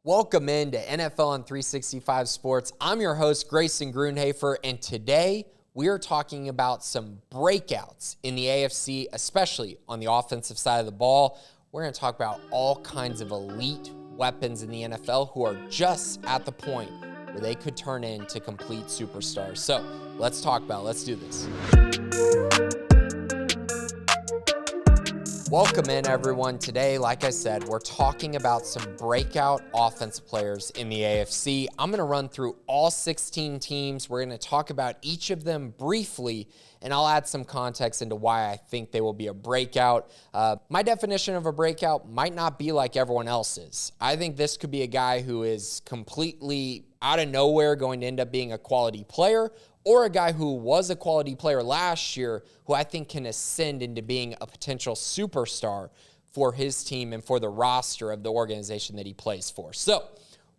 Welcome into NFL on 365 Sports. I'm your host, Grayson Grundhoefer, and today we are talking about some breakouts in the AFC, especially on the offensive side of the ball. We're going to talk about all kinds of elite weapons in the NFL who are just at the point where they could turn into complete superstars. So let's talk about it. Let's do this. Welcome in, everyone. Today, like I said, we're talking about some breakout offensive players in the AFC. I'm going to run through all 16 teams. We're going to talk about each of them briefly, and I'll add some context into why I think they will be a breakout. My definition of a breakout might not be like everyone else's. I think this could be a guy who is completely out of nowhere going to end up being a quality player, or a guy who was a quality player last year who I think can ascend into being a potential superstar for his team and for the roster of the organization that he plays for. So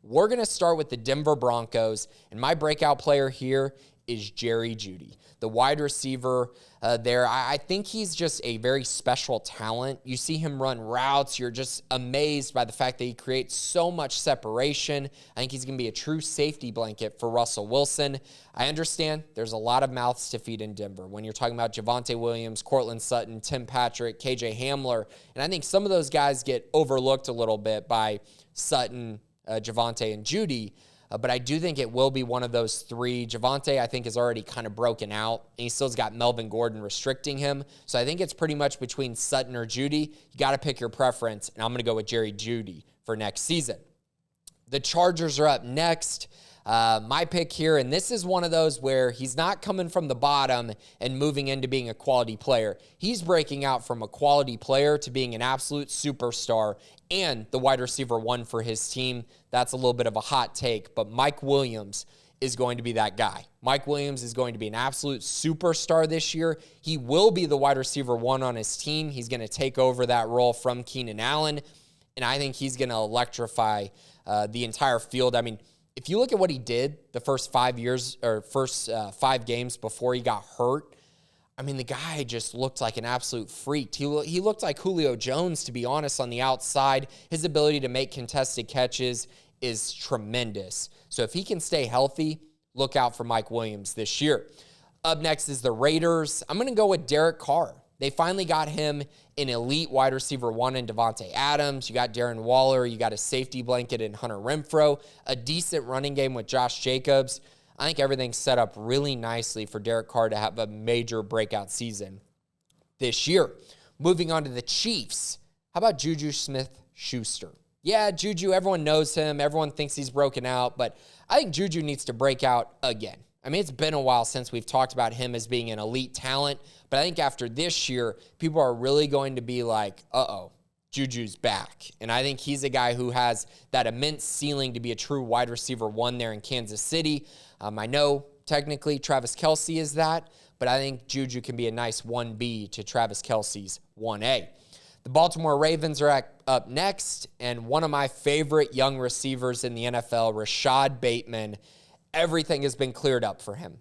we're going to start with the Denver Broncos, and my breakout player here is Jeudy, the wide receiver there. I think he's just a very special talent. You see him run routes. You're just amazed by the fact that he creates so much separation. I think he's going to be a true safety blanket for Russell Wilson. I understand there's a lot of mouths to feed in Denver when you're talking about Javonte Williams, Cortland Sutton, Tim Patrick, KJ Hamler, and I think some of those guys get overlooked a little bit by Sutton, Javonte, and Jeudy. But I do think it will be one of those three. Javonte, I think, is already kind of broken out, and he still's got Melvin Gordon restricting him. So I think it's pretty much between Sutton or Jeudy. You got to pick your preference, and I'm going to go with Jeudy for next season. The Chargers are up next. My pick here, and this is one of those where he's not coming from the bottom and moving into being a quality player. He's breaking out from a quality player to being an absolute superstar and the wide receiver one for his team. That's a little bit of a hot take, but Mike Williams is going to be that guy. Mike Williams is going to be an absolute superstar this year. He will be the wide receiver one on his team. He's going to take over that role from Keenan Allen, and I think he's going to electrify the entire field. I mean, if you look at what he did the first 5 games before he got hurt, I mean, the guy just looked like an absolute freak. He looked like Julio Jones, to be honest, on the outside. His ability to make contested catches is tremendous. So if he can stay healthy, look out for Mike Williams this year. Up next is the Raiders. I'm going to go with Derek Carr. They finally got him an elite wide receiver one in Devontae Adams. You got Darren Waller. You got a safety blanket in Hunter Renfrow. A decent running game with Josh Jacobs. I think everything's set up really nicely for Derek Carr to have a major breakout season this year. Moving on to the Chiefs. How about JuJu SmithSchuster? Yeah, JuJu, everyone knows him. Everyone thinks he's broken out, but I think JuJu needs to break out again. I mean, it's been a while since we've talked about him as being an elite talent, but I think after this year, people are really going to be like, uh-oh, JuJu's back. And I think he's a guy who has that immense ceiling to be a true wide receiver one there in Kansas City. I know technically Travis Kelce is that, but I think JuJu can be a nice 1B to Travis Kelce's 1A. The Baltimore Ravens are up next, and one of my favorite young receivers in the NFL, Rashod Bateman. Everything has been cleared up for him.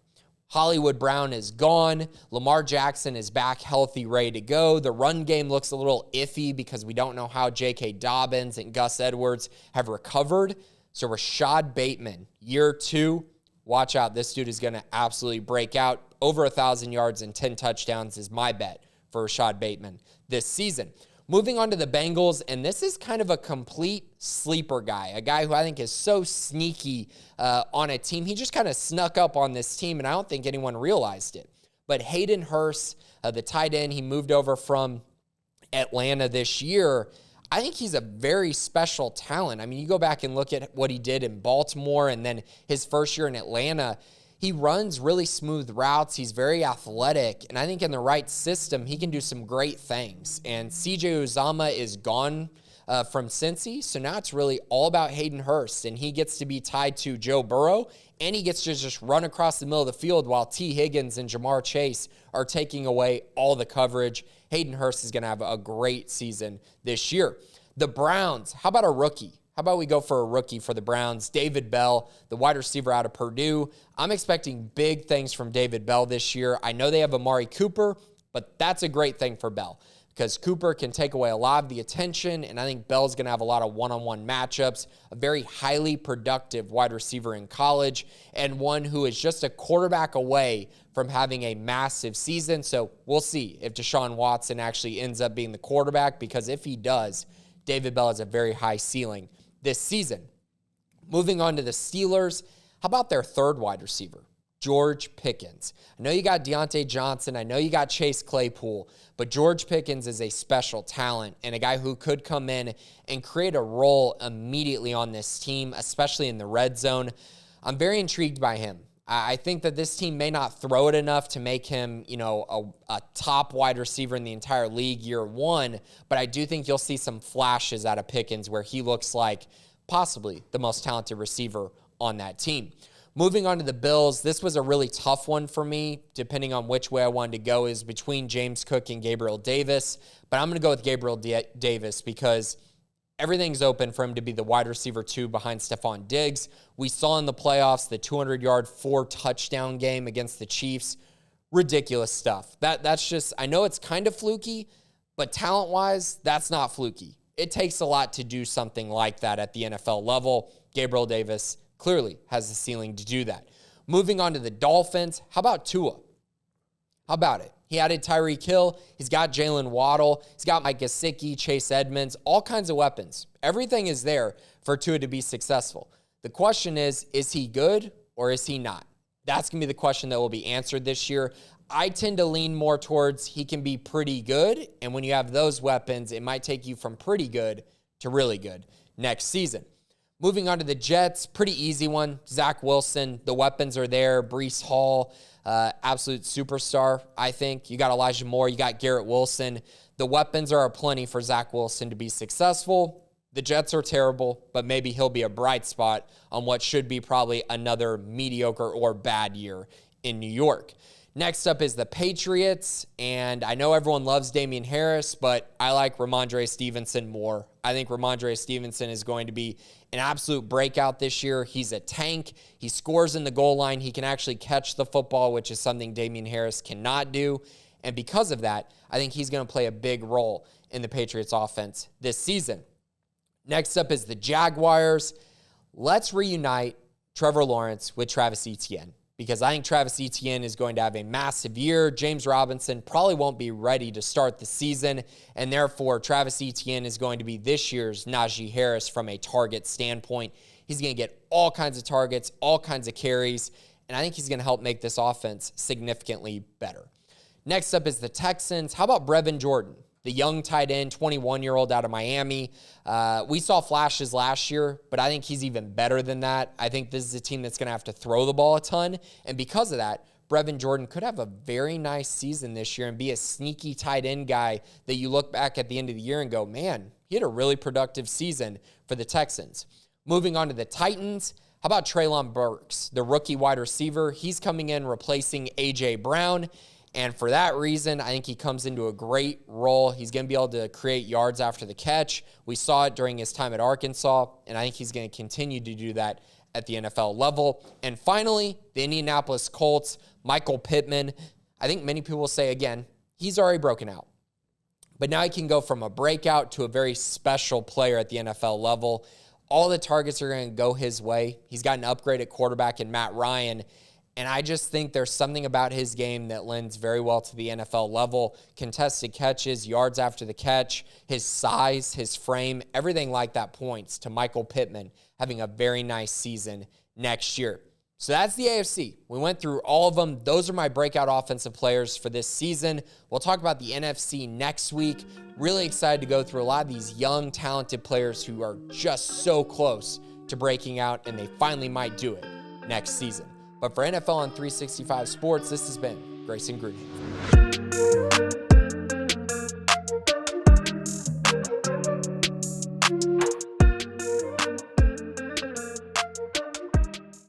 Hollywood Brown is gone. Lamar Jackson is back healthy, ready to go. The run game looks a little iffy because we don't know how J.K. Dobbins and Gus Edwards have recovered. So Rashod Bateman, year 2, watch out. This dude is going to absolutely break out. Over 1,000 yards and 10 touchdowns is my bet for Rashod Bateman this season. Moving on to the Bengals, and this is kind of a complete sleeper guy, a guy who I think is so sneaky on a team. He just kind of snuck up on this team, and I don't think anyone realized it. But Hayden Hurst, the tight end, he moved over from Atlanta this year. I think he's a very special talent. I mean, you go back and look at what he did in Baltimore and then his first year in Atlanta. He runs really smooth routes. He's very athletic. And I think in the right system, he can do some great things. And CJ Uzomah is gone from Cincy. So now it's really all about Hayden Hurst. And he gets to be tied to Joe Burrow. And he gets to just run across the middle of the field while T. Higgins and Jamar Chase are taking away all the coverage. Hayden Hurst is going to have a great season this year. The Browns, how about a rookie? How about we go for a rookie for the Browns? David Bell, the wide receiver out of Purdue. I'm expecting big things from David Bell this year. I know they have Amari Cooper, but that's a great thing for Bell. because Cooper can take away a lot of the attention, and I think Bell's going to have a lot of one-on-one matchups, a very highly productive wide receiver in college, and one who is just a quarterback away from having a massive season. So we'll see if Deshaun Watson actually ends up being the quarterback, because if he does, David Bell has a very high ceiling this season. Moving on to the Steelers, how about their third wide receiver, George Pickens? I know you got Deontay Johnson. I know you got Chase Claypool, but George Pickens is a special talent and a guy who could come in and create a role immediately on this team, especially in the red zone. I'm very intrigued by him. I think that this team may not throw it enough to make him, a top wide receiver in the entire league year one, but I do think you'll see some flashes out of Pickens where he looks like possibly the most talented receiver on that team. Moving on to the Bills, this was a really tough one for me, depending on which way I wanted to go, is between James Cook and Gabriel Davis. But I'm going to go with Gabriel Davis because everything's open for him to be the wide receiver 2 behind Stephon Diggs. We saw in the playoffs the 200-yard, 4-touchdown game against the Chiefs. Ridiculous stuff. That's just, I know it's kind of fluky, but talent-wise, that's not fluky. It takes a lot to do something like that at the NFL level. Gabriel Davis clearly has the ceiling to do that. Moving on to the Dolphins, how about Tua? How about it? He added Tyreek Hill. He's got Jalen Waddle. He's got Mike Gesicki, Chase Edmonds, all kinds of weapons. Everything is there for Tua to be successful. The question is he good or is he not? That's going to be the question that will be answered this year. I tend to lean more towards he can be pretty good, and when you have those weapons, it might take you from pretty good to really good next season. Moving on to the Jets, pretty easy one. Zack Wilson, the weapons are there. Breece Hall, absolute superstar, I think. You got Elijah Moore, you got Garrett Wilson. The weapons are aplenty for Zack Wilson to be successful. The Jets are terrible, but maybe he'll be a bright spot on what should be probably another mediocre or bad year in New York. Next up is the Patriots, and I know everyone loves Damian Harris, but I like Rhamondre Stevenson more. I think Rhamondre Stevenson is going to be an absolute breakout this year. He's a tank. He scores in the goal line. He can actually catch the football, which is something Damian Harris cannot do. And because of that, I think he's going to play a big role in the Patriots offense this season. Next up is the Jaguars. Let's reunite Trevor Lawrence with Travis Etienne, because I think Travis Etienne is going to have a massive year. James Robinson probably won't be ready to start the season, and therefore Travis Etienne is going to be this year's Najee Harris from a target standpoint. He's going to get all kinds of targets, all kinds of carries, and I think he's going to help make this offense significantly better. Next up is the Texans. How about Brevin Jordan, the young tight end, 21-year-old out of Miami? We saw flashes last year, but I think he's even better than that. I think this is a team that's going to have to throw the ball a ton, and because of that, Brevin Jordan could have a very nice season this year and be a sneaky tight end guy that you look back at the end of the year and go, man, he had a really productive season for the Texans. Moving on to the Titans, how about Treylon Burks, the rookie wide receiver? He's coming in replacing A.J. Brown. And for that reason, I think he comes into a great role. He's going to be able to create yards after the catch. We saw it during his time at Arkansas, and I think he's going to continue to do that at the NFL level. And finally, the Indianapolis Colts, Michael Pittman. I think many people will say, again, he's already broken out. But now he can go from a breakout to a very special player at the NFL level. All the targets are going to go his way. He's got an upgraded quarterback in Matt Ryan. And I just think there's something about his game that lends very well to the NFL level. Contested catches, yards after the catch, his size, his frame, everything like that points to Michael Pittman having a very nice season next year. So that's the AFC. We went through all of them. Those are my breakout offensive players for this season. We'll talk about the NFC next week. Really excited to go through a lot of these young, talented players who are just so close to breaking out, and they finally might do it next season. But for NFL on 365 Sports, this has been Grayson Grundhoefer.